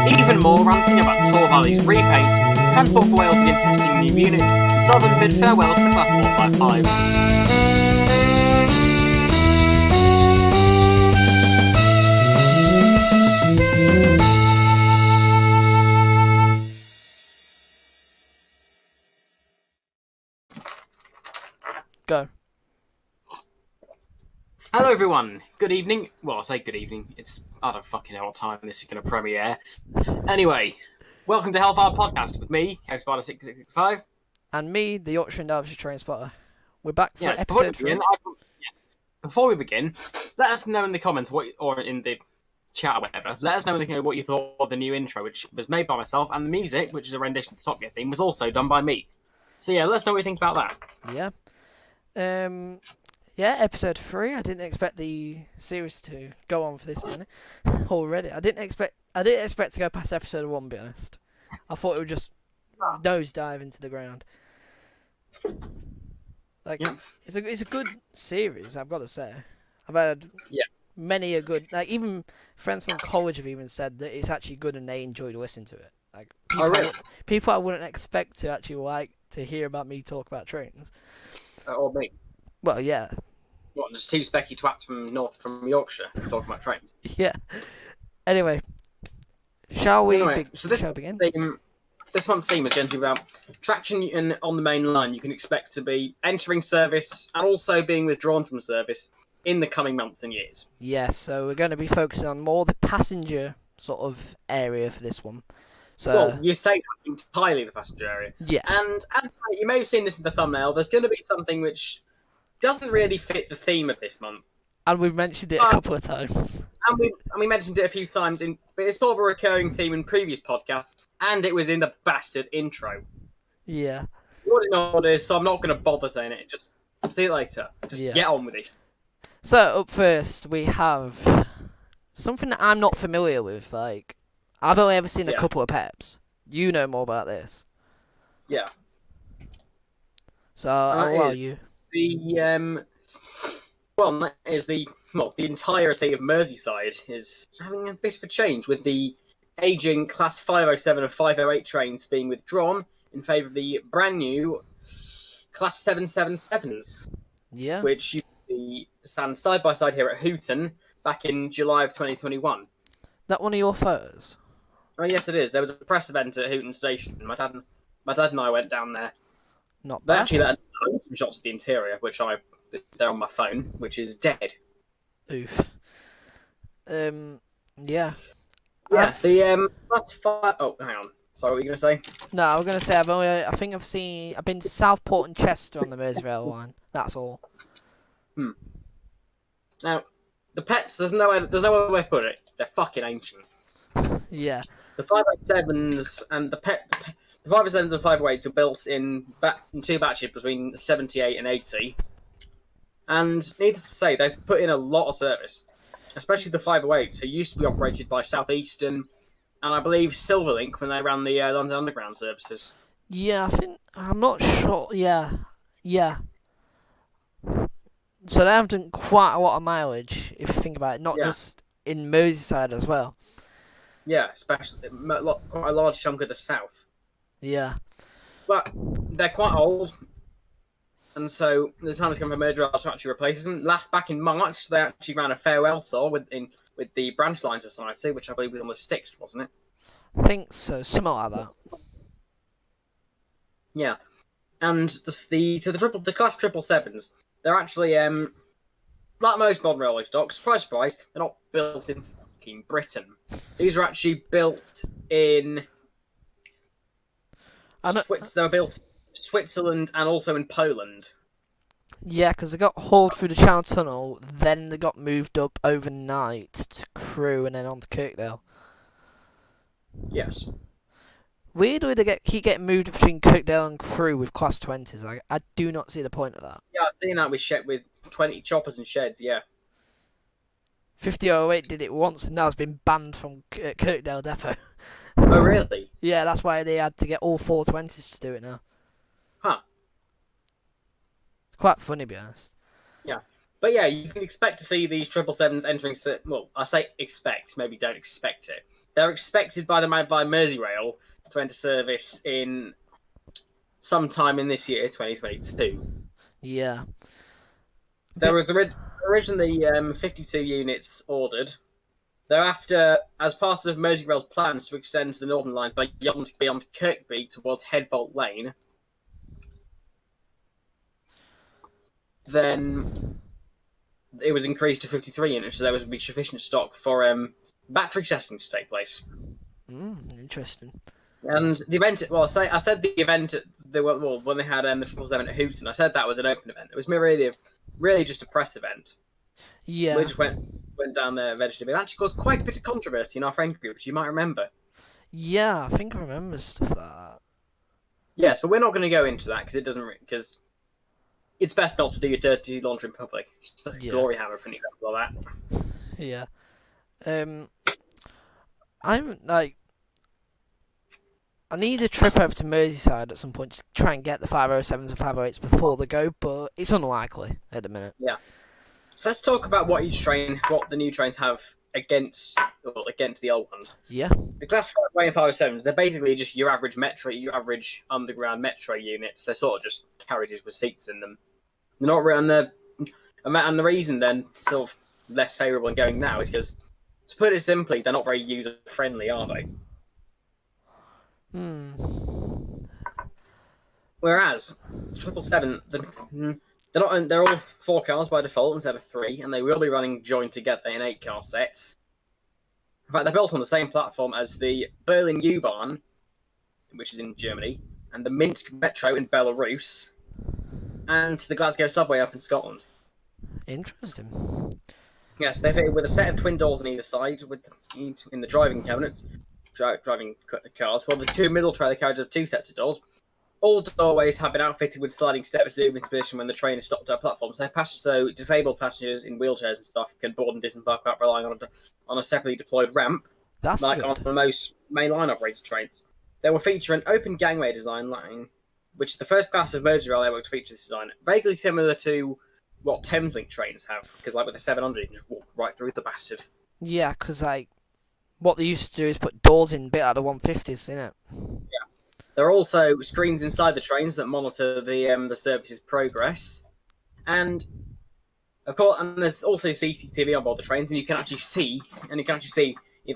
Even more ranting about Tor Valley's repaint, Transport for Wales begin testing new units, and Southern bid farewell to the Class 455s. Go. Hello everyone, good evening. Well, I say good evening, I don't fucking know what time this is going to premiere. Anyway, welcome to Hellfire Podcast with me, Spider6665. And me, the Yorkshire and Derbyshire train spotter. We're back for Yes, episode 3. Before we begin, let us know in the comments or in the chat or whatever, let us know what you thought of the new intro, which was made by myself, and the music, which is a rendition of the Top Gear theme, was also done by me. So yeah, let us know what you think about that. Yeah, episode 3. I didn't expect the series to go on for this minute already. I didn't expect to go past episode 1, to be honest. I thought it would just nosedive into the ground. It's a good series, I've got to say. I've had many a good, even friends from college have even said that it's actually good and they enjoyed listening to it. People I wouldn't expect to actually like to hear about me talk about trains. Or me. Well, yeah. What, there's two specky twats from Yorkshire talking about trains? Yeah. Anyway, shall we begin? This month's theme is going to be about traction on the main line. You can expect to be entering service and also being withdrawn from service in the coming months and years. Yes, so we're going to be focusing on more the passenger sort of area for this one. So, well, you say that entirely the passenger area. Yeah. And as you may have seen this in the thumbnail, there's going to be something which doesn't really fit the theme of this month. And we've mentioned it a couple of times. And we mentioned it a few times, but it's sort of a recurring theme in previous podcasts, and it was in the bastard intro. Yeah. You already know what it is, so I'm not going to bother saying it. Just see it later. Just get on with it. So, up first, we have something that I'm not familiar with. Like, I've only ever seen a couple of peps. You know more about this. Yeah. So, I'll allow you. The entirety of Merseyside is having a bit of a change, with the aging Class 507 and 508 trains being withdrawn in favour of the brand new Class 777s. Yeah. Which used to stand side by side here at Hooton back in July of 2021. That one of your photos? Oh yes, it is. There was a press event at Hooton Station. My dad and I went down there. Not bad. They actually let us take some shots of the interior, they're on my phone, which is dead. Oof. Yeah. Yeah, the Class 5... Oh, hang on. Sorry, what were you going to say? No, I was going to say I've been to Southport and Chester on the Merseyrail line. That's all. Now, the Peps, there's no other way to put it. They're fucking ancient. Yeah. The 507s and the 507s and 508s were built in two batches between 78 and 80. And needless to say, they've put in a lot of service. Especially the 508s, who used to be operated by Southeastern and I believe Silverlink when they ran the London Underground services. Yeah, I'm not sure. Yeah. So they have done quite a lot of mileage, if you think about it, not just in Merseyside as well. Yeah, especially quite a large chunk of the south. Yeah. But they're quite old, and so the time has come for Merseyrail to actually replace them. Back in March, they actually ran a farewell tour with the Branch Line Society, which I believe was on the 6th, wasn't it? I think so, something like that. Yeah, and the Class 777s, they're actually like most modern railway stocks. Surprise, surprise, they're not built in fucking Britain. These were actually built in they were built in Switzerland and also in Poland. Yeah, because they got hauled through the Channel Tunnel, then they got moved up overnight to Crewe and then on to Kirkdale. Yes. Weird way they keep getting moved between Kirkdale and Crewe with Class 20s. I do not see the point of that. Yeah, I've seen that with 20 choppers and sheds, yeah. 5008 did it once and now it's been banned from Kirkdale Depot. Oh, really? Yeah, that's why they had to get all 420s to do it now. Huh. Quite funny, to be honest. Yeah. But yeah, you can expect to see these 777s entering. Well, I say expect, maybe don't expect it. They're expected by Merseyrail to enter service in sometime in this year, 2022. Yeah. There was originally 52 units ordered. Thereafter, as part of Merseyrail's plans to extend the Northern Line beyond Kirkby towards Headbolt Lane, then it was increased to 53 units, so there would be sufficient stock for battery testing to take place. Interesting. And the event, well, I said the event when they had the 777 at Houston. I said that was an open event. It was really just a press event. Yeah. We just went down there eventually. It actually caused quite a bit of controversy in our friend group, which you might remember. Yeah, I think I remember stuff like that. Yes, but we're not going to go into that because it's best not to do your dirty laundry in public. It's the Glory Hammer, for an example of that. Yeah. I'm like, I need a trip over to Merseyside at some point to try and get the 507s and 508s before they go, but it's unlikely at the minute. Yeah. So let's talk about what the new trains have against the old ones. Yeah. The Class 5 and 507s, they're basically just your average underground metro units. They're sort of just carriages with seats in them. They're not and the reason then sort of less favourable in going now is because, to put it simply, they're not very user friendly, are they? Whereas 777, they're all 4 cars by default instead of 3, and they will be running joined together in 8-car sets. In fact, they're built on the same platform as the Berlin U-Bahn, which is in Germany, and the Minsk Metro in Belarus, and the Glasgow Subway up in Scotland. Interesting. Yes, they're fitted with a set of twin doors on either side, in the driving cabinets, driving cars, while the 2 middle trailer carriages have 2 sets of doors. All doorways have been outfitted with sliding steps to move into position when the train is stopped at a platform, so disabled passengers in wheelchairs and stuff can board and disembark without relying on a separately deployed ramp, That's like good. on most mainline operated trains. They will feature an open gangway design line, which is the first class of Merseyrail airwork to feature this design, vaguely similar to what Thameslink trains have, because like with the 700, you can just walk right through the bastard. Yeah, because like, what they used to do is put doors in a bit out of 150s, innit? Yeah. There are also screens inside the trains that monitor the service's progress, and of course, and there's also CCTV on board the trains, and you can actually see in the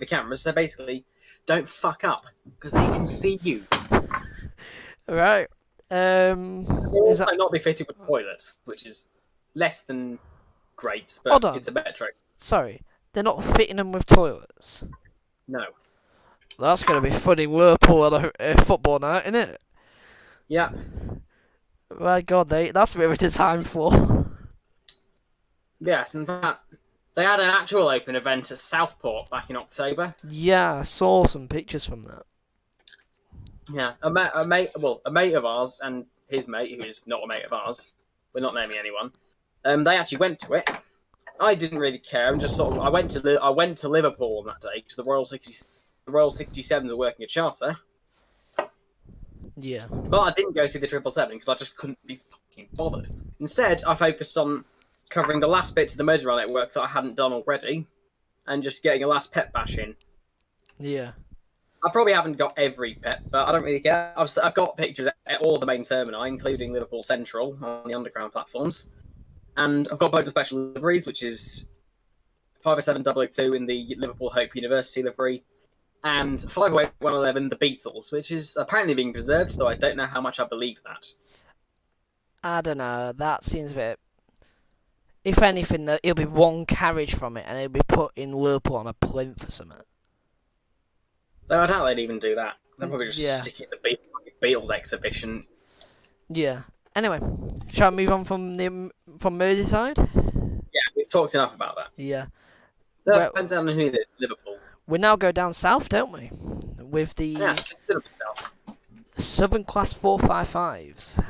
cameras. So basically, don't fuck up because they can see you. Right. They'll also not be fitted with toilets, which is less than great, but it's a metro. Sorry, they're not fitting them with toilets. No. That's going to be fun in Liverpool on a football night, isn't it? Yeah. My God, that's a bit of a design flaw. Yes, in fact, they had an actual open event at Southport back in October. Yeah, I saw some pictures from that. Yeah, a mate of ours and his mate, who is not a mate of ours, we're not naming anyone. They actually went to it. I didn't really care. I'm just I went to Liverpool on that day because the Royal 67s are working a charter. Yeah. But I didn't go see the 777 because I just couldn't be fucking bothered. Instead, I focused on covering the last bits of the Merseyrail network that I hadn't done already, and just getting a last pet bash in. Yeah. I probably haven't got every pet, but I don't really care. I've got pictures at all the main termini, including Liverpool Central on the underground platforms. And I've got both the special liveries, which is 507 in the Liverpool Hope University livery, and 508 111 the Beatles, which is apparently being preserved, though I don't know how much I believe that. I don't know, that seems a bit... If anything, it'll be one carriage from it, and it'll be put in Liverpool on a plinth or something. Though I doubt they'd even do that. They'll probably just stick it at the Beatles exhibition. Yeah. Anyway, shall I move on from Merseyside? Yeah, we've talked enough about that. Yeah. Depends on who Liverpool. We now go down south, don't we? With the considerably south. Southern Class 455s.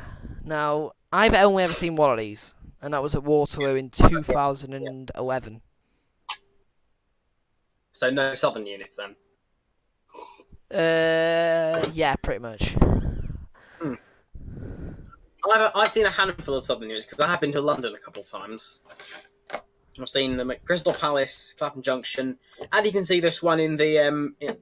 Now, I've only ever seen one of these, and that was at Waterloo in 2011. So no southern units then? Yeah, pretty much. I've seen a handful of southern units because I have been to London a couple of times. I've seen them at Crystal Palace, Clapham Junction, and you can see this one in the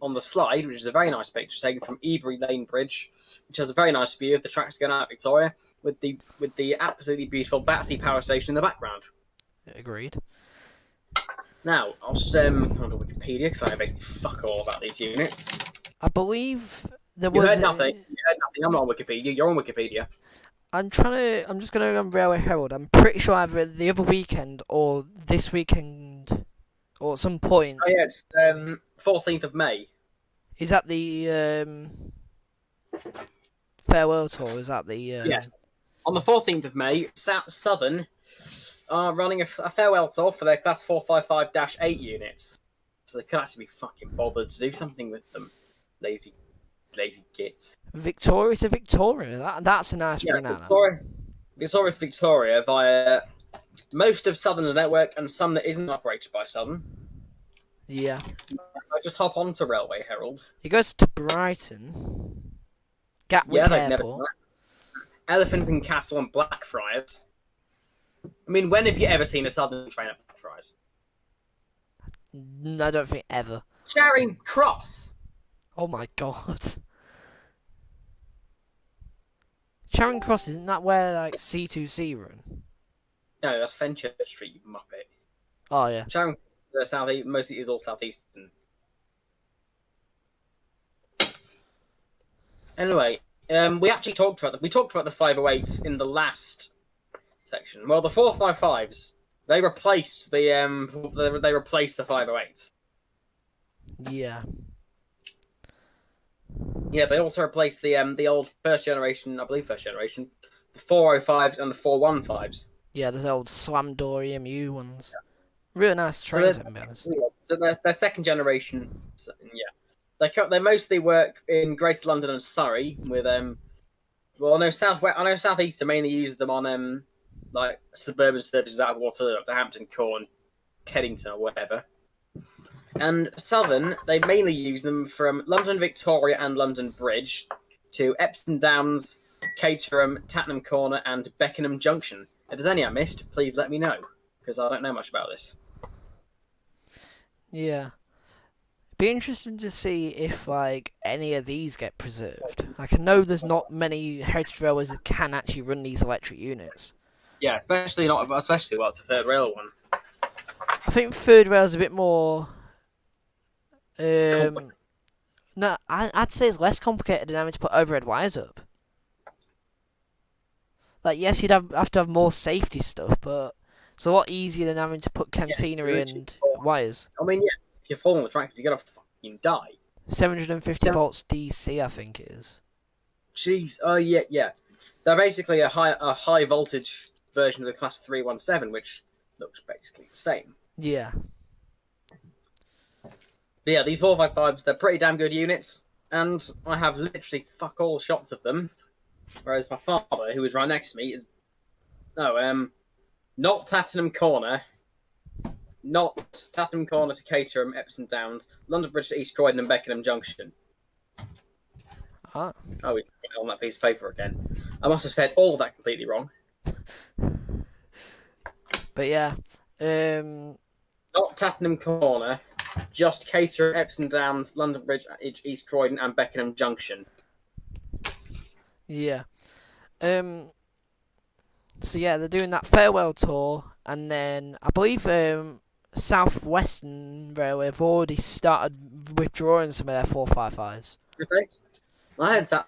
on the slide, which is a very nice picture taken from Ebury Lane Bridge, which has a very nice view of the tracks going out of Victoria with the absolutely beautiful Battersea Power Station in the background. Agreed. Now, I'll just go to Wikipedia because I know basically fuck all about these units. I believe there You was. heard nothing. You heard nothing. I'm not on Wikipedia. You're on Wikipedia. I'm just gonna go on Railway Herald. I'm pretty sure either the other weekend or this weekend or at some point. Oh yeah, it's 14th of May. Is that the farewell tour? Is that the Yes. On the 14th of May, Southern are running a farewell tour for their Class 455-8 units. So they could actually be fucking bothered to do something with them. Lazy gits. Victoria to Victoria? That's a nice run out. Victoria to Victoria via most of Southern's network and some that isn't operated by Southern. Yeah. I just hop onto Railway Herald. It goes to Brighton. Gatwick Airport. Elephants and Castle and Blackfriars. I mean, when have you ever seen a Southern train at Blackfriars? I don't think ever. Charing Cross. Oh my god. Charing Cross, isn't that where like C2C run? No, that's Fenchurch Street, you muppet. Oh yeah. Charing South mostly is all southeastern. Anyway, we actually talked about the 508s in the last section. Well, the 455s they replaced the 508s. Yeah. Yeah, they also replaced the old first generation, the 405s and the 415s. Yeah, those old slam door EMU ones. Really nice trains, to be honest. So they're second generation. So, yeah, they mostly work in Greater London and Surrey with Well, I know Southeastern mainly use them on like suburban services out of Waterloo, up to Hampton Court, Teddington, or whatever. And Southern, they mainly use them from London Victoria and London Bridge to Epsom Downs, Caterham, Tattenham Corner, and Beckenham Junction. If there's any I missed, please let me know, because I don't know much about this. Yeah. Be interesting to see if like any of these get preserved. Like, I know there's not many heritage railways that can actually run these electric units. Yeah, especially it's a third rail one. I think third rail's a bit more. No, I'd say it's less complicated than having to put overhead wires up. Like, yes, you'd have to have more safety stuff, but it's a lot easier than having to put catenary and wires. I mean, yeah, if you fall on the tracks, you're gonna fucking die. 750 volts DC, I think it is. Jeez, oh yeah. They're basically a high voltage version of the Class 317, which looks basically the same. Yeah. But yeah, these 455s, they're pretty damn good units, and I have literally fuck all shots of them. Whereas my father, who was right next to me, is not Tattenham Corner, not Tattenham Corner to Caterham, Epsom Downs, London Bridge to East Croydon and Beckenham Junction. Ah. Oh, we got on that piece of paper again. I must have said all of that completely wrong. But yeah, not Tattenham Corner, just Caterham, Epsom Downs, London Bridge, East Croydon, and Beckenham Junction. Yeah. So yeah, they're doing that farewell tour, and then I believe South Western Railway have already started withdrawing some of their 455s. Okay. I heard that.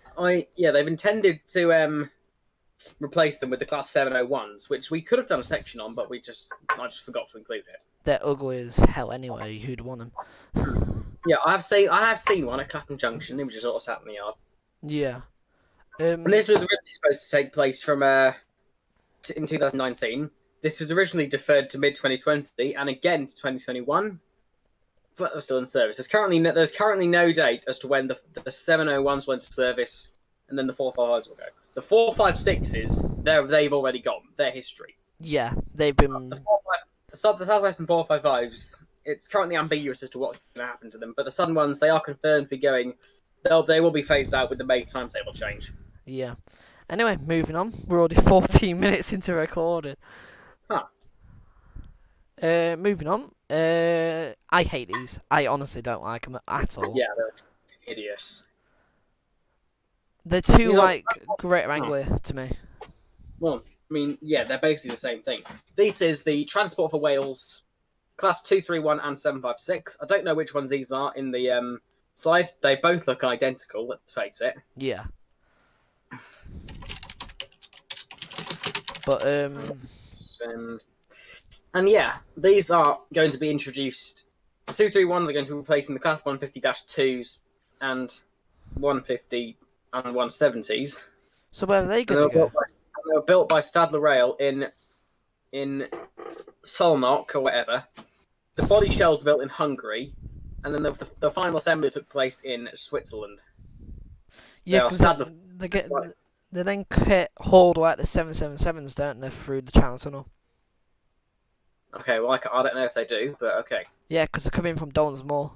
They've intended to replace them with the Class 701s, which we could have done a section on, but I just forgot to include it. They're ugly as hell anyway. Who'd want them? Yeah, I have seen one at Clapham Junction. It was just sort of sat in the yard. Yeah. And this was originally supposed to take place from in 2019. This was originally deferred to mid-2020 and again to 2021, but they're still in service. There's currently no date as to when the 701s went to service, and then the 455s will go. The 456s, they've already gone. They're history. Yeah, they've been. The Southwestern 455s, it's currently ambiguous as to what's going to happen to them, but the Southern ones, they are confirmed to be going. They will be phased out with the May timetable change. Yeah. Anyway, moving on. We're already 14 minutes into recording. Huh. Moving on. I hate these. I honestly don't like them at all. Yeah, they're hideous. They're too These are Greater Anglia to me. well, I mean, yeah, they're basically the same thing. This is the Transport for Wales Class 231 and 756. I don't know which ones these are in the slide. They both look identical, let's face it. Yeah. But and yeah, these are going to be introduced. The 231s are going to be replacing the Class 150-2s and 150 and 170s. So where are they going to go? They were built by Stadler Rail in Solnock or whatever. The body shells were built in Hungary, and then the final assembly took place in Switzerland. Yeah, because they then get hauled like the 777s, don't they, through the Channel Tunnel? Okay, well, I don't know if they do, but okay. Yeah, because they're coming from Dolans Moor.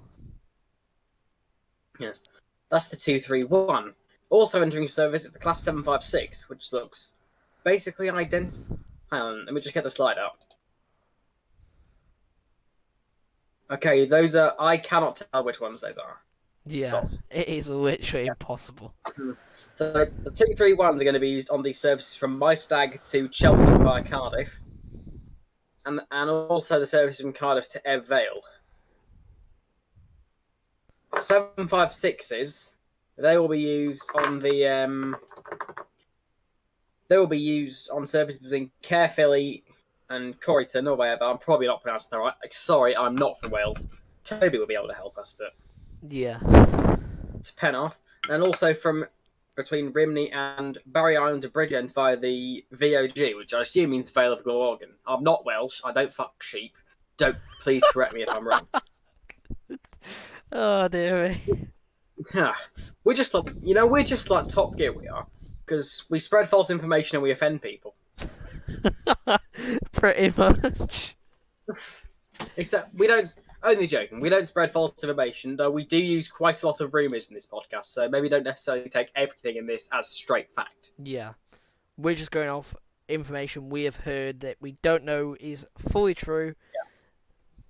Yes, that's the 231. Also entering service is the Class 756, which looks basically identical. Hang on, let me just get the slide up. Okay, those are. I cannot tell which ones those are. Yeah, Sots. It is literally impossible. So the 231s are going to be used on these services from Mystag to Cheltenham via Cardiff, and also the service from Cardiff to Ebb Vale. 756s, they will be used on the They will be used on services between Caerphilly and Corryton or wherever. I'm probably not pronouncing that right. Sorry, I'm not from Wales. Toby will be able to help us, but yeah, to Penarth, and also from between Rimney and Barry Island to Bridgend via the VOG, which I assume means Vale of Glamorgan. I'm not Welsh. I don't fuck sheep. Don't please correct me if I'm wrong. Oh dear me. We're just like Top Gear. We are, because we spread false information and we offend people. Pretty much. Except we don't. Only joking. We don't spread false information, though we do use quite a lot of rumours in this podcast. So maybe don't necessarily take everything in this as straight fact. Yeah, we're just going off information we have heard that we don't know is fully true. Yeah.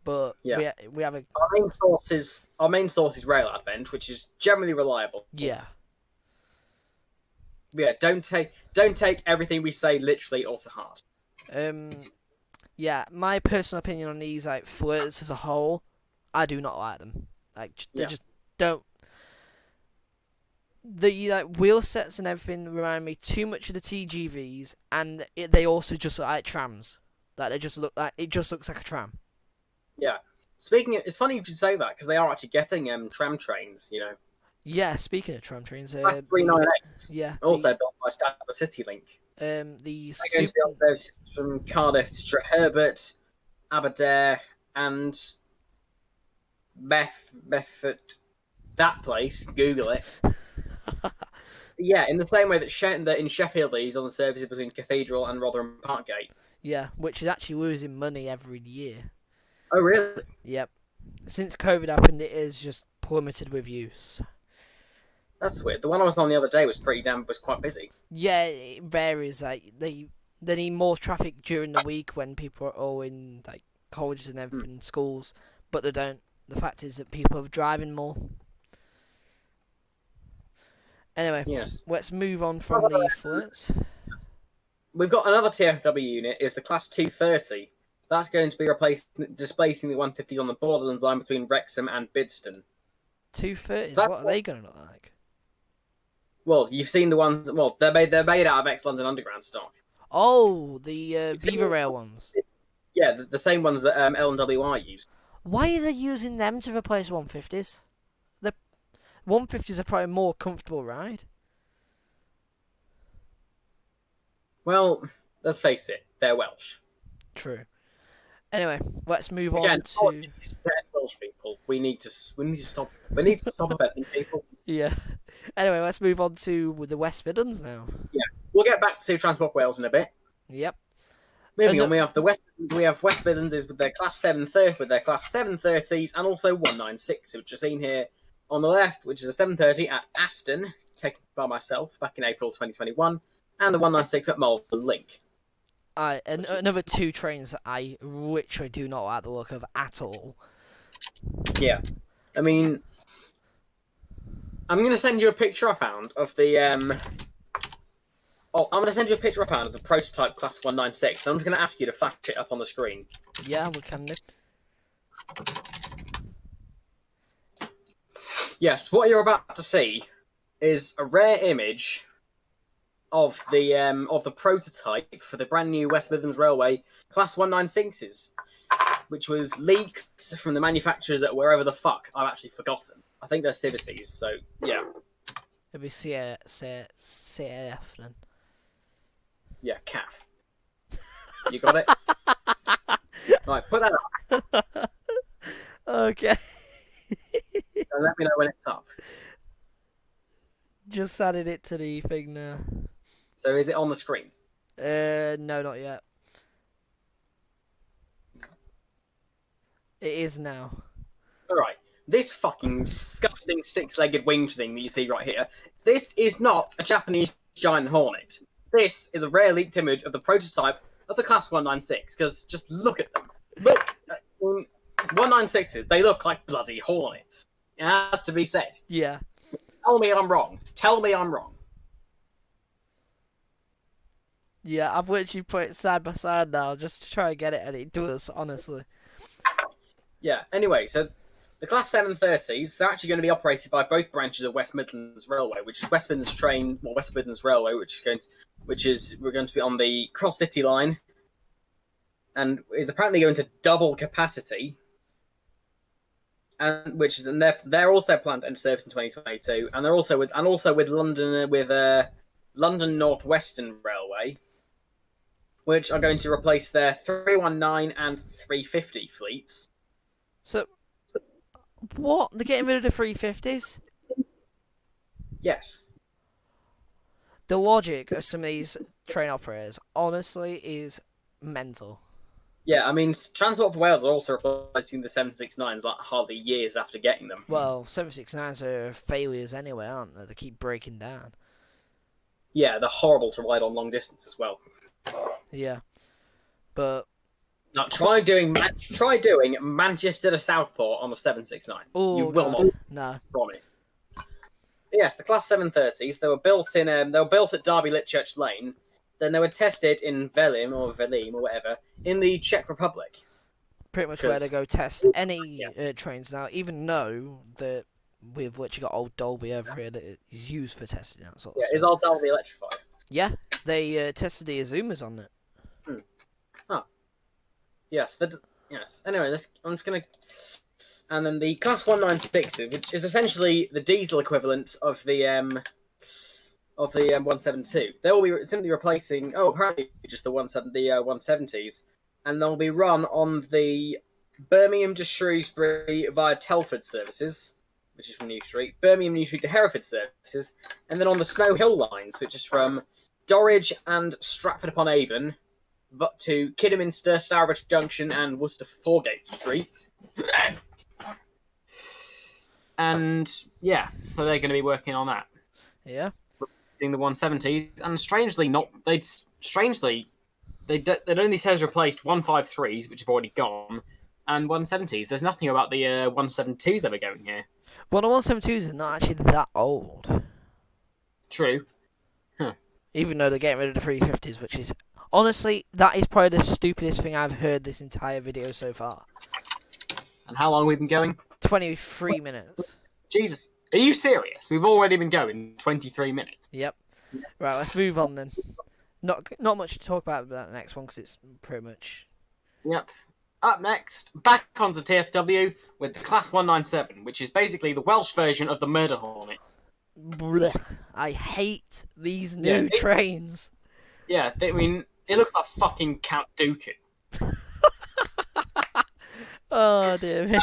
But yeah. we have a our main source is Rail Advent, which is generally reliable. Yeah. Yeah, don't take everything we say literally or to heart. Yeah, my personal opinion on these like flirts as a whole, I do not like them. Like they just don't. The wheel sets and everything remind me too much of the TGVs, and they also just look like trams. Like it just looks like a tram. Yeah. It's funny you should say that because they are actually getting tram trains. You know. Yeah, speaking of tram trains, 398. Yeah, also built by Stadler City Link. They're going to be on service from Cardiff to Treherbert, Aberdare, and Bedford. That place, Google it. Yeah, in the same way that in Sheffield they use on the services between Cathedral and Rotherham Parkgate. Yeah, which is actually losing money every year. Oh, really? Yep. Since COVID happened, it has just plummeted with use. That's weird. The one I was on the other day was quite busy. Yeah, it varies. Like they need more traffic during the week when people are all in like colleges and everything, schools, but they don't. The fact is that people are driving more. Anyway, yes. Let's move on from the flirts. We've got another TFW unit. Is the Class 230. That's going to be displacing the 150s on the Borderlands line between Wrexham and Bidston. 230s. What are they going to look like? Well, you've seen the ones. Well, they're made out of ex-London Underground stock. Oh, the Viva Rail ones. Yeah, the same ones that L&WR used. Why are they using them to replace 150s? The 150s are probably a more comfortable ride. Well, let's face it, they're Welsh. True. Anyway, let's move on to Welsh people. We need to stop. We need to stop offending people. Yeah. Anyway, let's move on to the West Midlands now. Yeah, we'll get back to Transport Wales in a bit. Yep. Moving on, we have West Midlands is with their Class 730s and also 196, which are seen here on the left, which is a 730 at Aston, taken by myself back in April 2021, and the 196 at Malvern Link. Another 2 trains that I literally do not like the look of at all. Yeah, I mean, I'm going to send you a picture I found of the I'm going to send you a picture I found of the prototype Class 196. And I'm just going to ask you to flash it up on the screen. Yeah, we can do. Yes, what you're about to see is a rare image of the prototype for the brand new West Midlands Railway Class 196s, which was leaked from the manufacturers at wherever the fuck I've actually forgotten. I think they're Civities, so yeah. It'll be CAF then. Yeah, CAF. You got it? Right, put that up. Okay. And let me know when it's up. Just added it to the thing now. So is it on the screen? No, not yet. It is now. Alright. This fucking disgusting 6-legged winged thing that you see right here, this is not a Japanese giant hornet. This is a rare leaked image of the prototype of the Class 196, because just look at them. Look, 196s, they look like bloody hornets. It has to be said. Yeah. Tell me I'm wrong. Tell me I'm wrong. Yeah, I've literally put it side by side now just to try and get it, and it does, honestly. Yeah, anyway, so the Class 730s, they're actually going to be operated by both branches of West Midlands Railway, which is West Midlands West Midlands Railway, we're going to be on the Cross City line, and is apparently going to double capacity, and they're also planned to enter service in 2022, and they're also with London North Western Railway, which are going to replace their 319 and 350 fleets. So, what? They're getting rid of the 350s? Yes. The logic of some of these train operators, honestly, is mental. Yeah, I mean, Transport for Wales are also replacing the 769s like hardly years after getting them. Well, 769s are failures anyway, aren't they? They keep breaking down. Yeah, they're horrible to ride on long distance as well. Yeah. But... Now, try doing Manchester to Southport on a 769. Oh, you will God. not. No. Promise. Yes, the Class 730s. They were built at Derby Litchurch Lane. Then they were tested in Velim or whatever in the Czech Republic. Pretty much where they go test any trains now, even though that we've literally got old Dolby over here that is used for testing that sort of stuff. Is old Dolby electrified? Yeah, they tested the Azumas on it. Oh. Yes. Yes. Anyway, I'm just gonna. And then the Class 196, which is essentially the diesel equivalent of the 172. They will be simply replacing. Oh, apparently just the 170s, and they'll be run on the Birmingham to Shrewsbury via Telford services, which is from New Street, Birmingham New Street to Hereford services, and then on the Snow Hill lines, which is from Dorridge and Stratford upon Avon, but to Kidderminster, Stourbridge Junction, and Worcester Foregate Street. And yeah, so they're going to be working on that. Yeah. The 170s, and they'd only says replaced 153s, which have already gone, and 170s. There's nothing about the 172s ever going here. Well, the 172s are not actually that old. True. Huh. Even though they're getting rid of the 350s, which is honestly, that is probably the stupidest thing I've heard this entire video so far. And how long have we been going? 23 minutes. Jesus. Are you serious? We've already been going 23 minutes. Yep. Right, let's move on then. Not much to talk about that next one because it's pretty much. Yep. Up next, back onto TFW with the Class 197, which is basically the Welsh version of the Murder Hornet. Blech. I hate these new trains. Yeah, I mean, it looks like fucking Count Dooku. Oh dear me.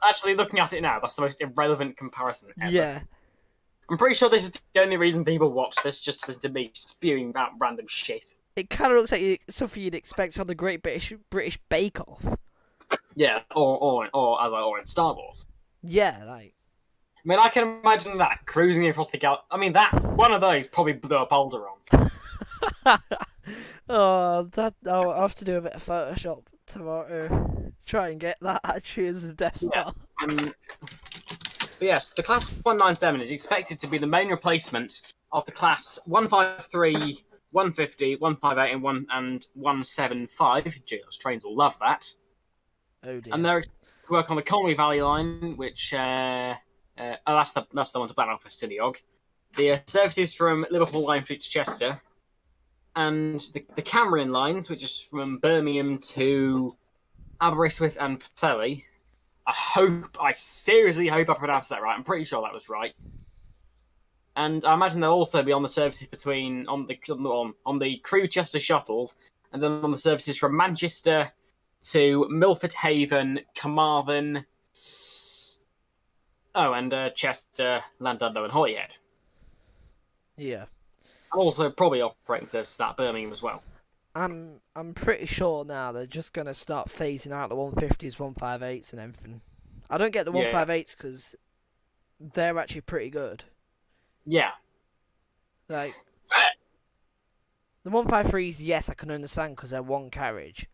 Actually, looking at it now, that's the most irrelevant comparison ever. Yeah. I'm pretty sure this is the only reason people watch this, just to listen to me spewing about random shit. It kind of looks like something you'd expect on the Great British Bake Off. Yeah, or in Star Wars. Yeah, like. I mean, I can imagine that cruising across the galaxy. I mean, that one of those probably blew up Alderaan. I'll have to do a bit of Photoshop tomorrow. Try and get that actually as a Death Star. Yes. But yes, the Class 197 is expected to be the main replacement of the Class 153, 150, 158, and 175. Gee, those trains will love that. Oh dear. And they're expected to work on the Conwy Valley line, which that's the one to Bannock for Stiniog. The services from Liverpool Line Street to Chester, and the Cameron lines, which is from Birmingham to Aberystwyth and Pwllheli. I seriously hope I pronounced that right. I'm pretty sure that was right. And I imagine they'll also be on the services on the Crewe Chester shuttles, and then on the services from Manchester to Milford Haven, Carmarthen, and Chester, Llandudno, and Holyhead. Yeah. And also probably operating services at Birmingham as well. I'm pretty sure now they're just gonna start phasing out the 150s, 158s, and everything. I don't get the 158s because they're actually pretty good. Yeah. Like the 153s, yes, I can understand because they're one carriage.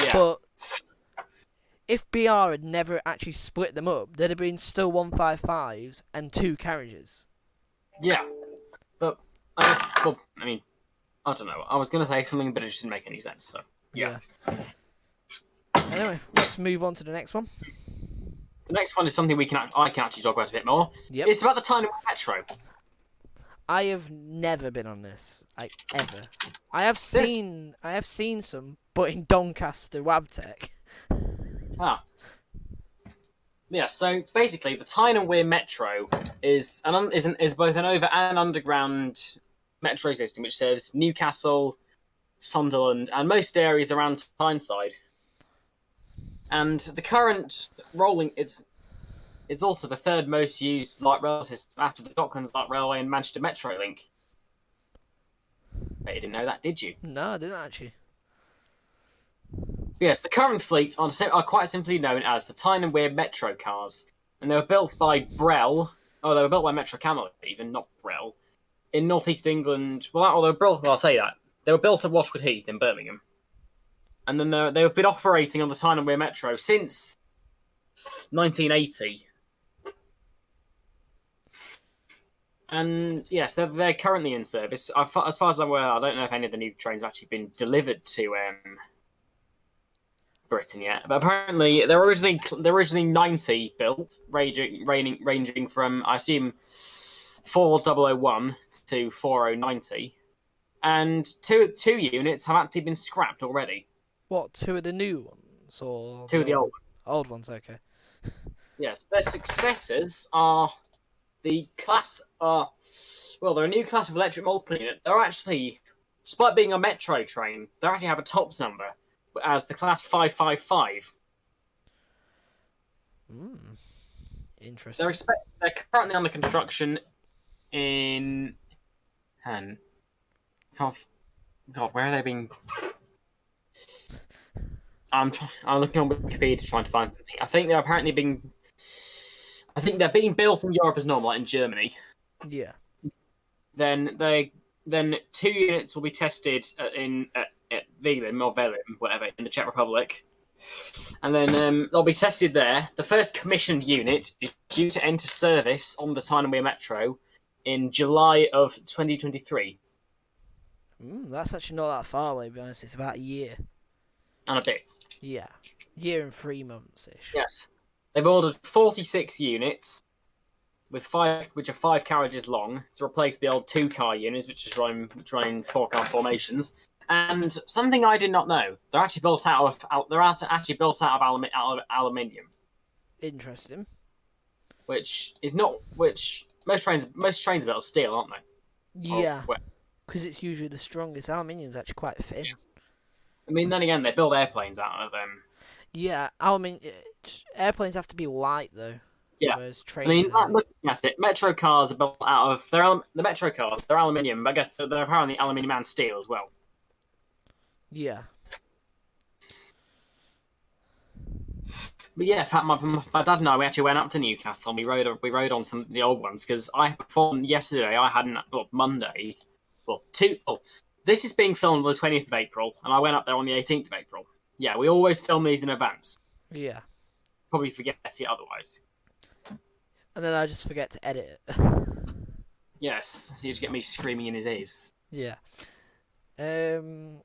Yeah. But if BR had never actually split them up, there'd have been still 155s and 2 carriages. Yeah. But I don't know. I was going to say something, but it just didn't make any sense. So yeah. Anyway, let's move on to the next one. The next one is something I can actually talk about a bit more. Yep. It's about the Tyne Metro. I have never been on this, like ever. I have seen some, but in Doncaster Wabtec. Ah. Yeah, so basically, the Tyne and Wear Metro is both an over and underground metro system which serves Newcastle, Sunderland, and most areas around Tyneside. And the current rolling it's also the third most used light rail system after the Docklands Light Railway and Manchester Metro Link. Bet you didn't know that, did you? No, I didn't actually. Yes, the current fleet are quite simply known as the Tyne and Wear Metro cars, and they were built by Brell. Oh, they were built by Metro Camelot, even not Brell, in northeast England. Well, they were built. Well, I'll say that they were built at Washwood Heath in Birmingham, and then they've been operating on the Tyne and Wear Metro since 1980. And yes, they're currently in service. As far as I'm aware, I don't know if any of the new trains have actually been delivered to Britain yet, but apparently they're originally 90 built, ranging from I assume 4001 to 4090, and two units have actually been scrapped already. What, 2 of the new ones or 2 of the old ones? Old ones, okay. Yes, their successors are the class. They're a new class of electric multiple unit. They're actually, despite being a metro train, they actually have a tops number as the class 555. Interesting. They're currently under construction in. God, where are they being? I'm looking on Wikipedia trying to find something. I think they're being built in Europe as normal, like in Germany. Yeah. Then 2 units will be tested at Velin or Velin, whatever, in the Czech Republic. And then they'll be tested there. The first commissioned unit is due to enter service on the Tyne and Wear Metro in July of 2023. That's actually not that far away, to be honest. It's about a year. And a bit. Yeah. Year and 3 months-ish. Yes. They've ordered 46 units, which are 5 carriages long, to replace the old 2-car units, which is running 4-car formations. And something I did not know: they're actually built out of aluminium. Interesting. Which most trains are built of steel, aren't they? Yeah. Because it's usually the strongest. Aluminium's actually quite thin. Yeah. I mean, then again, they build airplanes out of them. Yeah, airplanes have to be light though. Yeah, whereas trains. I mean, looking at it, metro cars are built out of the metro cars. They're aluminium, but I guess they're apparently aluminium and steel as well. Yeah. But yeah, in fact, my dad and I, we actually went up to Newcastle and we rode on some of the old ones because I performed yesterday. I had Monday, this is being filmed on the 20th of April, and I went up there on the 18th of April. Yeah, we always film these in advance. Yeah. Probably forget it otherwise. And then I just forget to edit it. Yes, so you just get me screaming in his ears. Yeah. Anything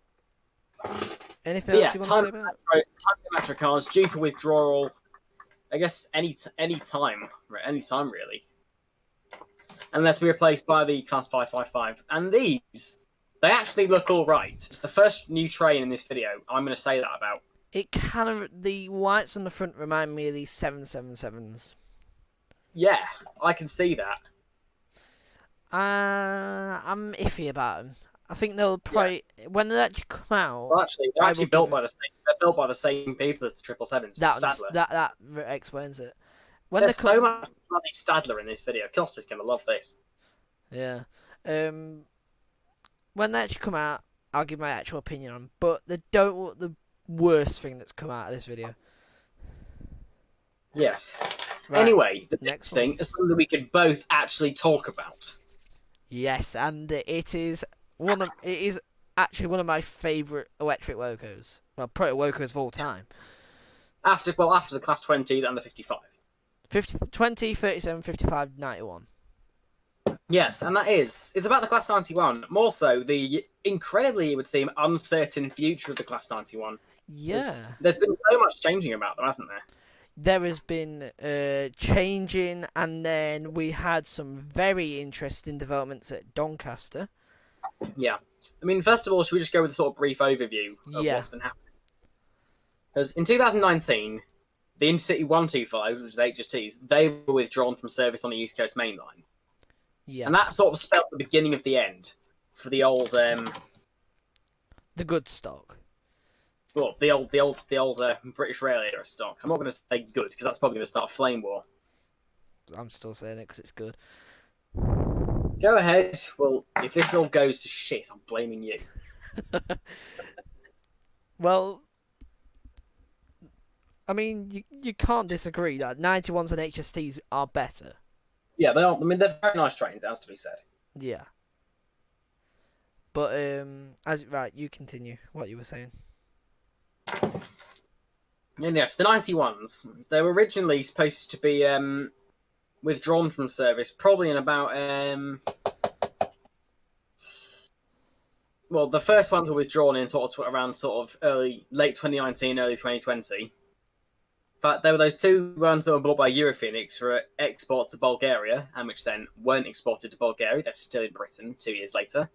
else But yeah, you want to say about it? Time Metro cars due for withdrawal. I guess any time, right? Any time really, and they're to be replaced by the Class 555. And these, they actually look all right. It's the first new train in this video. I'm going to say that about. It kind of, the whites on the front remind me of these 777s. Yeah, I can see that. I'm iffy about them. I think they'll probably when they actually come out. Well, actually, they're actually built by the same. They're built by the same people as the 777s. That explains it. When There's so much bloody Stadler in this video. Koss is gonna love this. Yeah. When they actually come out, I'll give my actual opinion on them. But they don't look the worst thing that's come out of this video. Yes. Right. Anyway, the next thing is something we could both actually talk about. Yes, and it is actually one of my favourite electric locos. Well, probably locos of all time. After the Class 20 and the 55. 20, 37, 55, 91. Yes, and it's about the Class 91. More so, the incredibly, it would seem, uncertain future of the Class 91. Yeah. There's been so much changing about them, hasn't there? There has been changing, and then we had some very interesting developments at Doncaster. Yeah. I mean, first of all, should we just go with a sort of brief overview of what's been happening? Because in 2019, the Intercity 125, which was HSTs, they were withdrawn from service on the East Coast Main Line. Yeah. And that sort of spelled the beginning of the end for the old... the good stock. Well, the old British Rail era stock. I'm not going to say good, because that's probably going to start a flame war. I'm still saying it because it's good. Go ahead. Well, if this all goes to shit, I'm blaming you. Well, I mean, you can't disagree that 91s and HSTs are better. Yeah, they are. I mean, they're very nice trains, it has to be said. Yeah. But, you continue what you were saying. And yes, the 91s, they were originally supposed to be withdrawn from service probably in about... well, the first ones were withdrawn in around late 2019, early 2020. But there were those two ones that were bought by Europhoenix for export to Bulgaria, and which then weren't exported to Bulgaria. They're still in Britain 2 years later.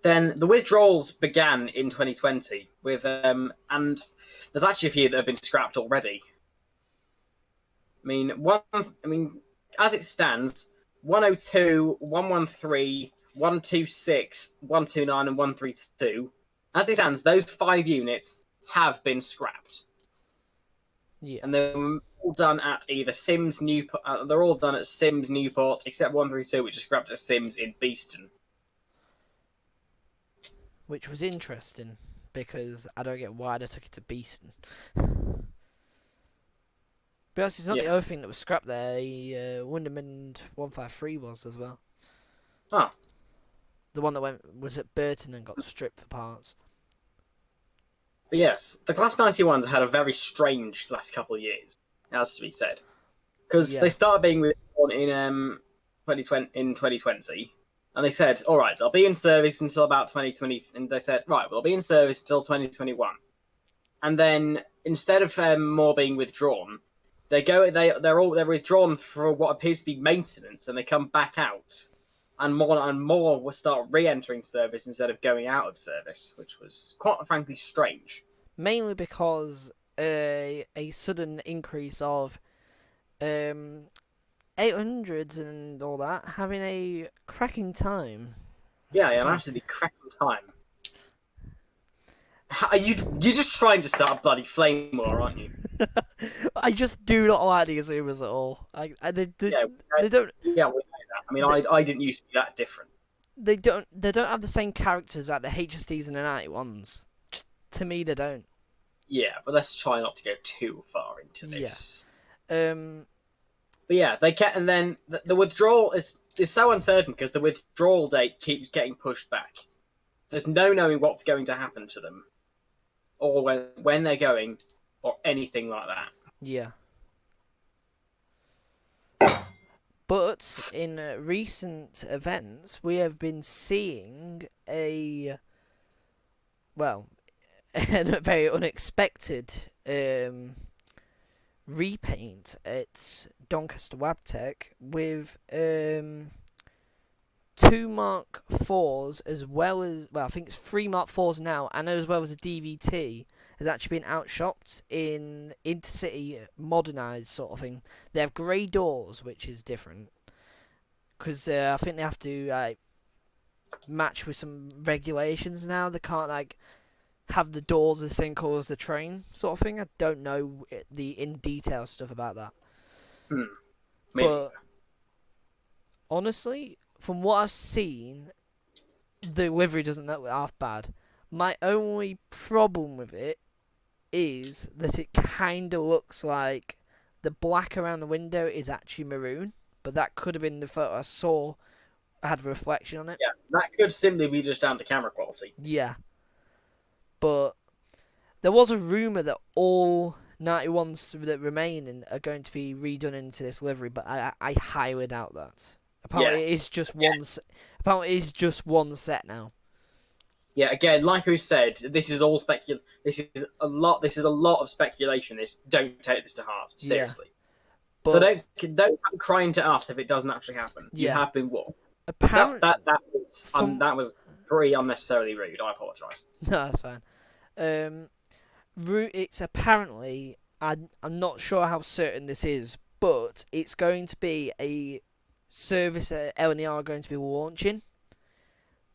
Then the withdrawals began in 2020 with, and there's actually a few that have been scrapped already. As it stands, 102, 113, 126, 129, and 132. As it stands, those 5 units have been scrapped. Yeah. And they're all done at either Sims Newport. They're all done at Sims Newport, except 132, which is scrapped at Sims in Beeston. Which was interesting, because I don't get why they took it to Beeston. But it's not the other thing that was scrapped there. The Wonderman 153 was as well. Oh. The one that was at Burton and got stripped for parts. But yes, the Class 91s had a very strange last couple of years, it has to be said. Because they started being withdrawn in 2020. And they said, all right, they'll be in service until about 2020. And they said, right, they'll be in service until 2021. And then instead of more being withdrawn, they're withdrawn for what appears to be maintenance, and they come back out, and more will start re-entering service instead of going out of service, which was quite frankly strange. Mainly because a sudden increase of 800s and all that having a cracking time. Yeah, an absolutely cracking time. You're just trying to start a bloody flame war, aren't you? I just do not like the Azumas at all. They don't. Yeah, we know that. I mean, I didn't used to be that different. They don't have the same characters that the HSDs and the 91s. Just to me, they don't. Yeah, but let's try not to go too far into this. Yeah. But yeah, they kept, and then the withdrawal is so uncertain because the withdrawal date keeps getting pushed back. There's no knowing what's going to happen to them, or when they're going, or anything like that. Yeah. But in recent events, we have been seeing a very unexpected repaint at Doncaster Wabtec with 2 Mark 4s as well as, I think it's 3 Mark 4s now, and as well as a DVT has actually been outshopped in Intercity modernised sort of thing. They have grey doors, which is different, because I think they have to match with some regulations now. They can't have the doors the same colour as the train sort of thing. I don't know the in detail stuff about that. But honestly, from what I've seen, the livery doesn't look half bad. My only problem with it is that it kind of looks like the black around the window is actually maroon, but that could have been the photo I saw had a reflection on it. Yeah, that could simply be just down to camera quality. Yeah. But there was a rumour that all 91s that remain are going to be redone into this livery, but I highly doubt that. Apparently, it is just one. Apparently, it is just one set now. Yeah, again, like we said, this is all This is a lot. This is a lot of speculation. Don't take this to heart, seriously. Yeah. So don't come crying to us if it doesn't actually happen. Yeah. You have been warned. Apparently, that was pretty unnecessarily rude. I apologise. No, that's fine. It's apparently, I'm not sure how certain this is, but it's going to be a service that LNER are going to be launching.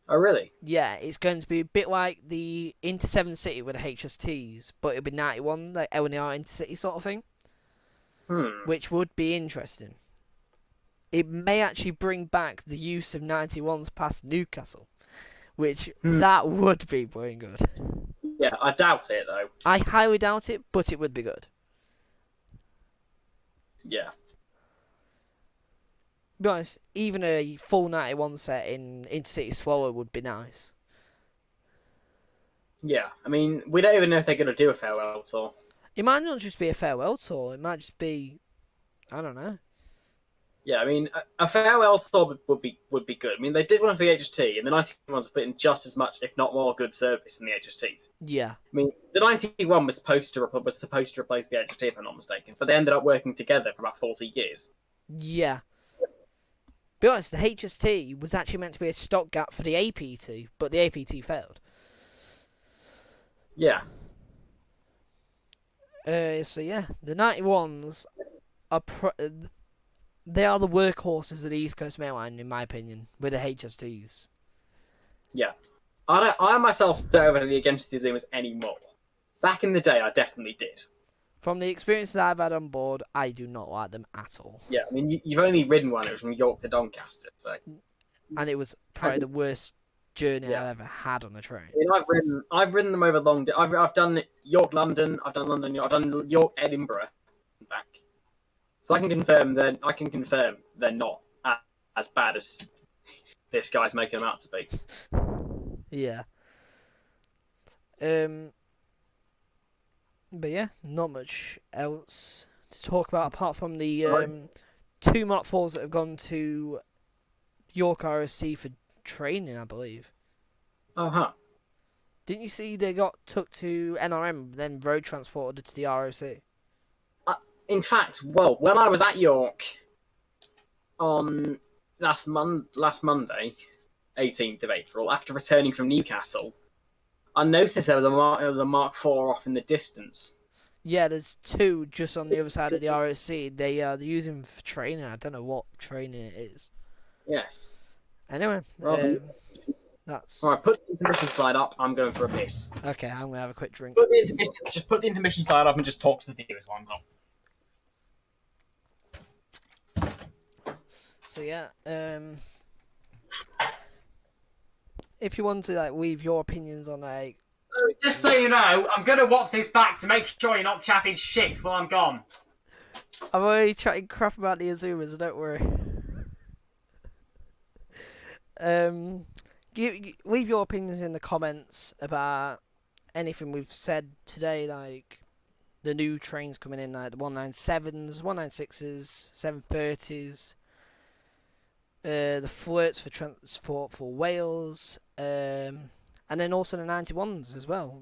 Oh, really? Yeah, it's going to be a bit like the Inter-7 City with the HSTs, but it'll be 91, like LNER Intercity sort of thing. Which would be interesting. It may actually bring back the use of 91s past Newcastle, which that would be pretty good. Yeah, I doubt it, though. I highly doubt it, but it would be good. Yeah. To be honest, even a full 91 set in Intercity Swallow would be nice. Yeah, I mean, we don't even know if they're going to do a farewell tour. It might not just be a farewell tour, it might just be, I don't know. Yeah, I mean, a farewell tour would be good. I mean, they did one for the HST, and the 91s put in just as much, if not more, good service than the HSTs. Yeah. I mean, the 91 was supposed to replace the HST, if I'm not mistaken, but they ended up working together for about 40 years. Yeah. To be honest, the HST was actually meant to be a stopgap for the APT, but the APT failed. Yeah. So yeah, the 91s are they are the workhorses of the East Coast Mail Line, in my opinion, with the HSTs. Yeah. I myself don't have anything against the Zoomers anymore. Back in the day, I definitely did. From the experiences I've had on board, I do not like them at all. Yeah, I mean, you've only ridden one. It was from York to Doncaster, so. And it was probably the worst journey I've ever had on a train. I mean, I've ridden them over long. I've done York London. I've done London. I've done York Edinburgh, and back. So I can confirm they're not as bad as this guy's making them out to be. Yeah. But yeah, not much else to talk about apart from the 2 Mark 4s that have gone to York RSC for training, I believe. Uh-huh. Didn't you see they got took to NRM, then road transported to the ROC? In fact, well, when I was at York on last Monday, 18th of April, after returning from Newcastle, I noticed there was a Mark 4 off in the distance. Yeah, there's 2 just on the other side of the ROC. They're using for training. I don't know what training it is. Yes. Anyway, that's... Alright, put the intermission slide up. I'm going for a piss. Okay, I'm going to have a quick drink. Just put the intermission slide up and just talk to the viewers while I'm gone. So yeah, if you want to leave your opinions on just so you know, I'm gonna watch this back to make sure you're not chatting shit while I'm gone. I'm already chatting crap about the Azumas, don't worry. Leave your opinions in the comments about anything we've said today, like the new trains coming in, like the 197s, 196s, 730s, the flirts for transport for Wales, and then also the 91s as well.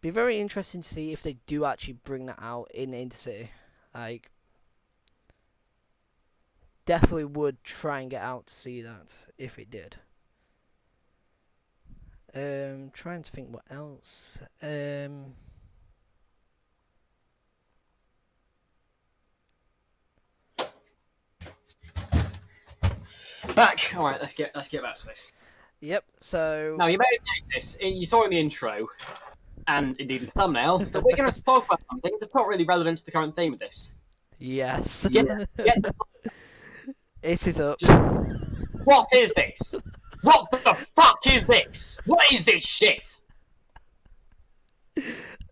Be very interesting to see if they do actually bring that out in Intercity. Like, definitely would try and get out to see that if it did. Trying to think what else. Back. All right, let's get back to this. Yep. So now you may have noticed, you saw in the intro, and indeed in the thumbnail, that we're going to talk about something that's not really relevant to the current theme of this. Yes. Yeah. It is up. What is this? What the fuck is this? What is this shit?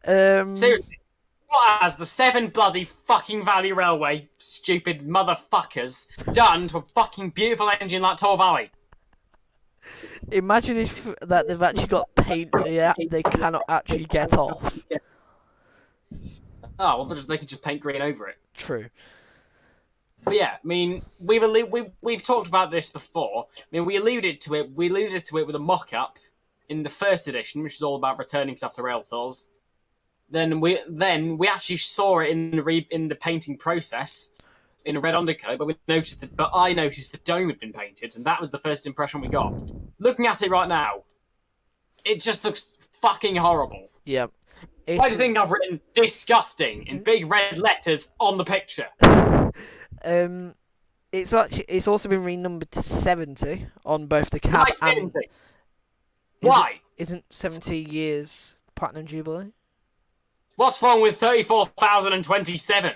Seriously, what has the 7 bloody fucking Valley Railway, stupid motherfuckers, done to a fucking beautiful engine like Tor Valley? Imagine if that they've actually got paint they cannot actually get off. Oh, well, they can just paint green over it. True. But yeah, I mean, we've talked about this before. I mean, we alluded to it with a mock-up in the first edition, which is all about returning stuff to rail tours. Then we actually saw it in the painting process in a red undercoat, but I noticed the dome had been painted, and that was the first impression we got. Looking at it right now, it just looks fucking horrible. Yep. Why do you think I've written "disgusting" in big red letters on the picture? It's also been renumbered to 70 on both the cab and... Why? Isn't 70 years Platinum Jubilee? What's wrong with 34,027?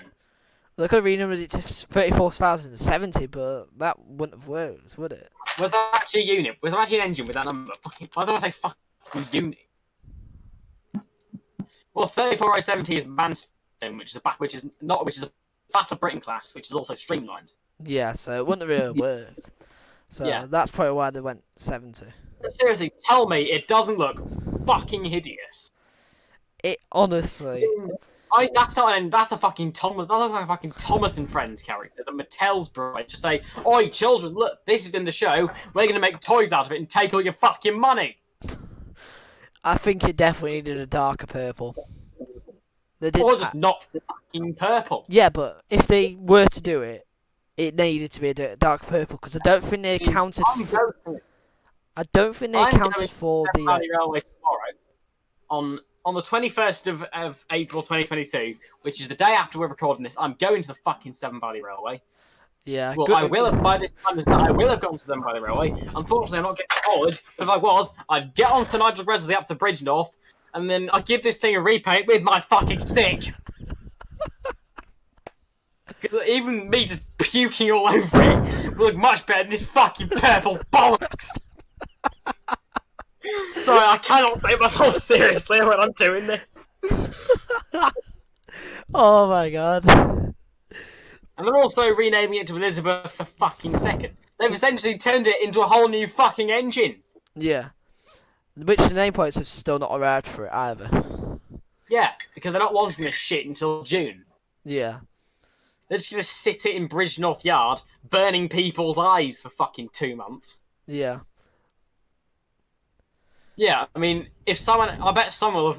They could have renumbered it to 34,070, but that wouldn't have worked, would it? Was there actually a unit? Was there actually an engine with that number? Why don't I say fucking unit? Well, 34,070 is Manston, which is a Battle of Britain class, which is also streamlined. Yeah, so it wouldn't have really worked. So yeah, that's probably why they went 70. But seriously, tell me it doesn't look fucking hideous. It honestly... That's a fucking Thomas. That looks like a fucking Thomas and Friends character that Mattel's brought to say, "Oi, children, look, this is in the show. We're going to make toys out of it and take all your fucking money." I think it definitely needed a darker purple. Or just not fucking purple. Yeah, but if they were to do it, it needed to be a dark purple because I don't think they accounted for. I don't think they accounted for the Railway tomorrow on the 21st of April 2022, which is the day after we're recording this. I'm going to the fucking Severn Valley Railway. Yeah. Well, I will have, by this time I will have gone to Severn Valley Railway. Unfortunately, I'm not getting college, but if I was, I'd get on Sir Nigel Gresley up to Bridgenorth, and then I'd give this thing a repaint with my fucking stick. Even me just puking all over it would look much better than this fucking purple bollocks. Sorry, I cannot take myself seriously when I'm doing this. Oh my god. And they're also renaming it to Elizabeth the fucking second. They've essentially turned it into a whole new fucking engine. Yeah. Which the nameplates have still not arrived for it either. Yeah, because they're not launching this shit until June. Yeah. They're just going to sit it in Bridgenorth Yard, burning people's eyes for fucking 2 months. Yeah. Yeah, I mean, I bet someone will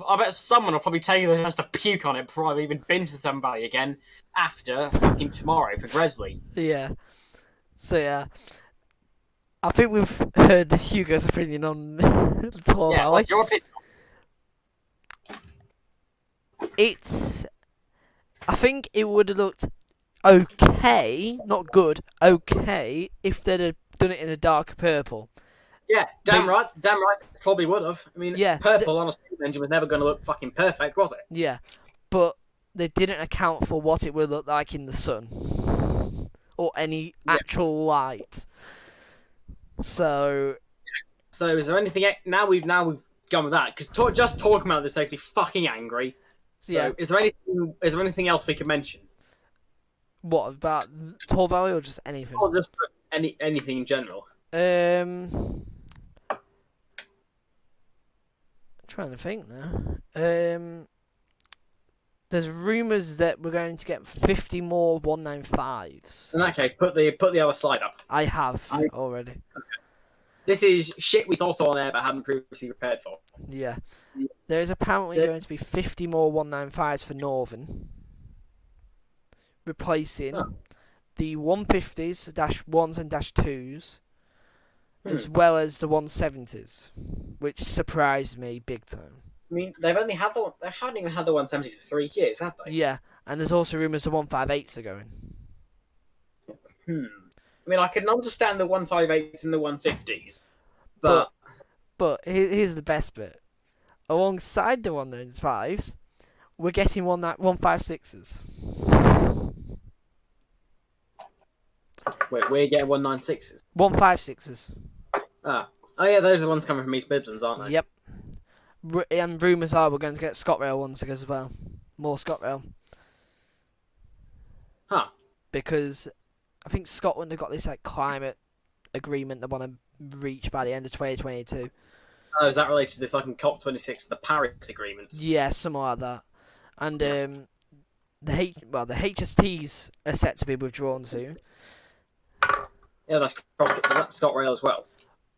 probably take the chance to puke on it before I've even been to the Severn Valley again after fucking tomorrow for Gresley. Yeah. So yeah, I think we've heard Hugo's opinion on the Tor Valley. What's your opinion? I think it would have looked okay, not good, okay, if they'd have done it in a dark purple. Yeah, damn right, probably would have. I mean, yeah, purple on a steam engine was never going to look fucking perfect, was it? Yeah, but they didn't account for what it would look like in the sun or any actual light. So is there anything now we've gone with that? Because just talking about this makes me fucking angry. So, Yeah. is there anything else we can mention? What about Tor Valley or just anything? Or just anything in general? Trying to think now. There's rumours that we're going to get 50 more 195s. In that case, put the other slide up. I have already. This is shit we thought on air but hadn't previously prepared for. Yeah. There is apparently going to be 50 more 195s for Northern, replacing the 150s, -1s and -2s, as well as the 170s, which surprised me big time. I mean, they haven't even had the 170s for 3 years, have they? Yeah, and there's also rumours the 158s are going. I mean, I can understand the 158s and the 150s, but here's the best bit. Alongside the 195s, we're getting 156s. Wait, we're getting 196s. 156s. Oh yeah, those are the ones coming from East Midlands, aren't they? Yep. And rumours are we're going to get ScotRail ones as well. More ScotRail. Huh. Because I think Scotland have got this climate agreement they want to reach by the end of 2022. Oh, is that related to this fucking COP26, the Paris Agreement? Yeah, something like that. And the HSTs are set to be withdrawn soon. Yeah, that's ScotRail as well.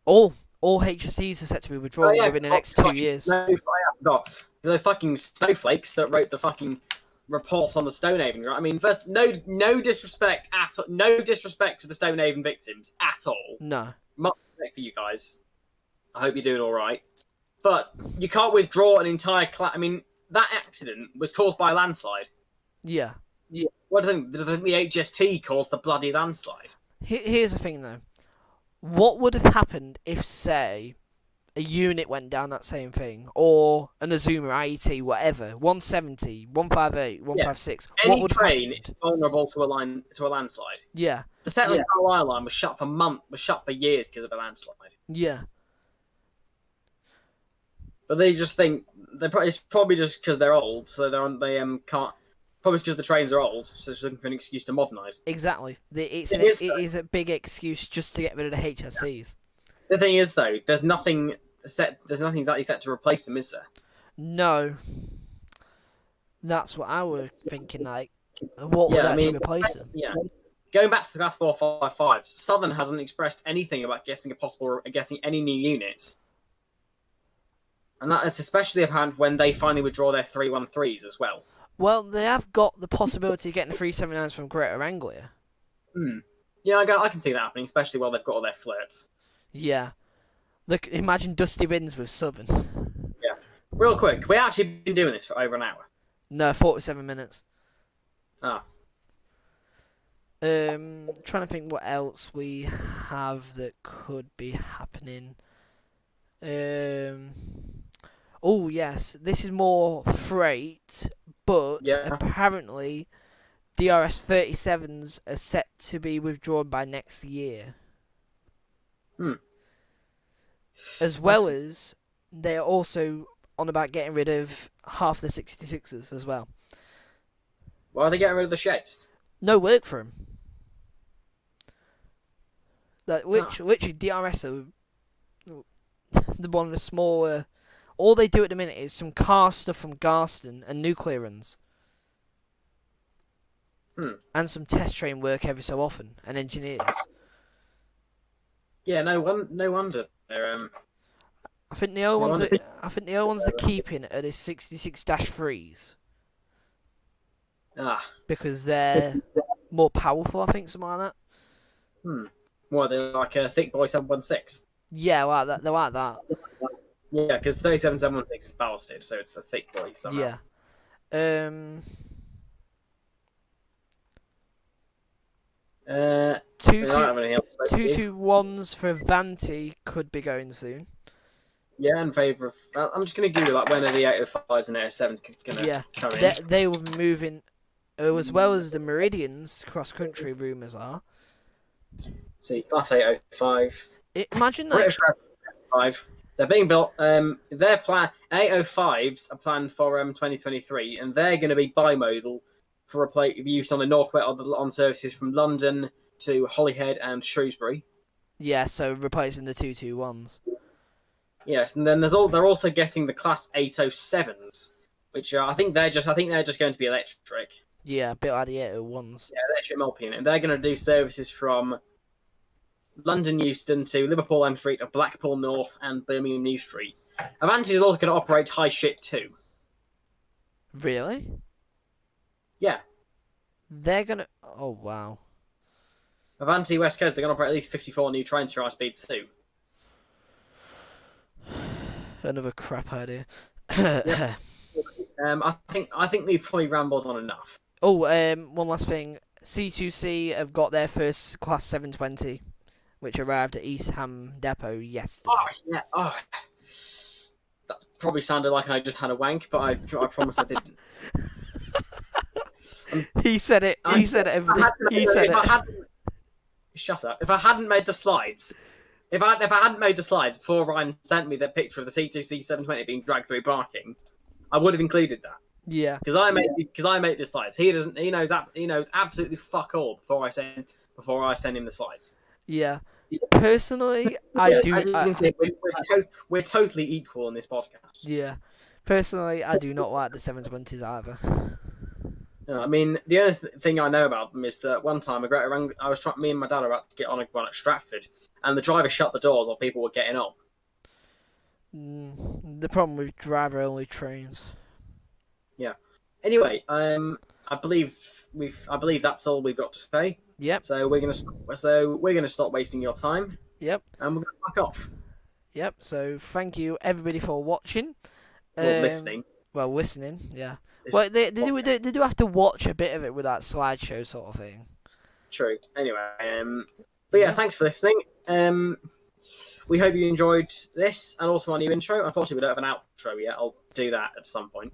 All HSTs are set to be withdrawn within the next 2 years. No, I forgot. Those fucking snowflakes that wrote the fucking report on the Stonehaven. Right? I mean, first, no disrespect no disrespect to the Stonehaven victims at all. No. Much respect for you guys. I hope you're doing all right. But you can't withdraw an entire class. I mean, that accident was caused by a landslide. Yeah. Yeah. What do you think the HST caused the bloody landslide? Here's the thing, though. What would have happened if, say, a unit went down that same thing, or an Azuma IET, whatever, 170, 158, 156? Any what would train is vulnerable to a landslide. Yeah. The Settling Carlisle line was shut for years because of a landslide. Yeah. But they just think it's probably just because they're old, so they can't. Probably because the trains are old, so they're looking for an excuse to modernise. Exactly. It is a big excuse just to get rid of the HSCs. The thing is, though, there's nothing exactly set to replace them, is there? No. That's what I was thinking. What would actually replace them? Yeah. Going back to the Class 455s, Southern hasn't expressed anything about getting any new units. And that is especially apparent when they finally withdraw their 313s as well. Well, they have got the possibility of getting the 379s from Greater Anglia. Yeah, I can see that happening, especially while they've got all their flirts. Yeah. Look, imagine Dusty Bins with Southern. Yeah. Real quick, we actually been doing this for over an hour. No, 47 minutes. Ah. Trying to think what else we have that could be happening. Oh yes, this is more freight, but apparently DRS 37s are set to be withdrawn by next year. As well as they are also on about getting rid of half the 66s as well. Why are they getting rid of the sheds? No work for them. Literally, DRS are one of the smaller. All they do at the minute is some car stuff from Garston and nuclear runs. And some test train work every so often, and engineers. Yeah, no wonder they're I think the only ones they're keeping are the 66-3s. Because they're more powerful, I think, something like that. What, they're like a thick boy 716? Yeah, they're like that. Yeah, because 37716 is ballasted, so it's a thick boy somehow. Yeah. 221s for Vanti could be going soon. Yeah, in favour of. I'm just going to Google when are the 805s and 807s going to come in. They will be moving, as well as the Meridians cross country rumours are. See, Class 805. Imagine that. British 5. They're being built. Their plan 805s are planned for 2023, and they're going to be bimodal for use on the northwest on services from London to Holyhead and Shrewsbury. Yeah, so replacing the 221s. Yes, and then they're also getting the Class 807s, which are I think they're just going to be electric. Yeah, a bit like the 801s. Yeah, electric Malpian, and they're going to do services from London Euston to Liverpool M Street, to Blackpool North, and Birmingham New Street. Avanti is also going to operate high shit too. Really? Yeah. They're gonna. Oh wow. Avanti West Coast, they're going to operate at least 54 new trains for high speed too. Another crap idea. Yeah. I think we've probably rambled on enough. Oh, one last thing. C2C have got their first Class 720, which arrived at East Ham Depot yesterday. Oh yeah. Oh, that probably sounded like I just had a wank, but I promise I didn't. He said it. He said it. Shut up. If I hadn't made the slides, if I hadn't made the slides before Ryan sent me the picture of the C2C 720 being dragged through parking, I would have included that. Yeah. Because I made the slides. He doesn't. He knows absolutely fuck all before I send him the slides. Yeah. Personally, I do. As you can see, we're totally equal on this podcast. Yeah. Personally, I do not like the 720s either. No, I mean, the other thing I know about them is that one time me and my dad were about to get on a one at Stratford, and the driver shut the doors while people were getting on. The problem with driver-only trains. Yeah. Anyway, I believe that's all we've got to say. Yep. So we're gonna stop wasting your time. Yep. And we're gonna back off. Yep. So thank you everybody for watching. Listening. Well, listening. Yeah. Well, they do have to watch a bit of it with that slideshow sort of thing. True. Anyway, but yeah, thanks for listening. We hope you enjoyed this and also our new intro. Unfortunately, we don't have an outro yet. I'll do that at some point.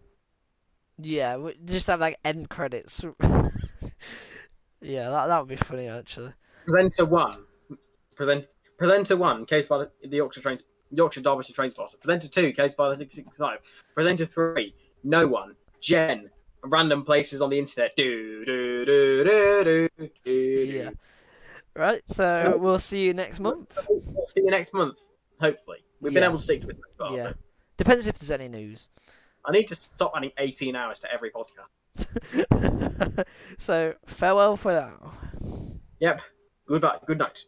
Yeah, we just have like end credits. Yeah, that would be funny actually. Presenter 1, case by the Yorkshire Derbyshire Train Spotter. Presenter 2, case by the 665. Presenter 3, no one. Jen, random places on the internet. Yeah. Right, so we'll see you next month. We'll see you next month, hopefully. We've been able to stick to it so far. Yeah. Depends if there's any news. I need to stop adding 18 hours to every podcast. So, farewell for now. Yep. Goodbye. Good night.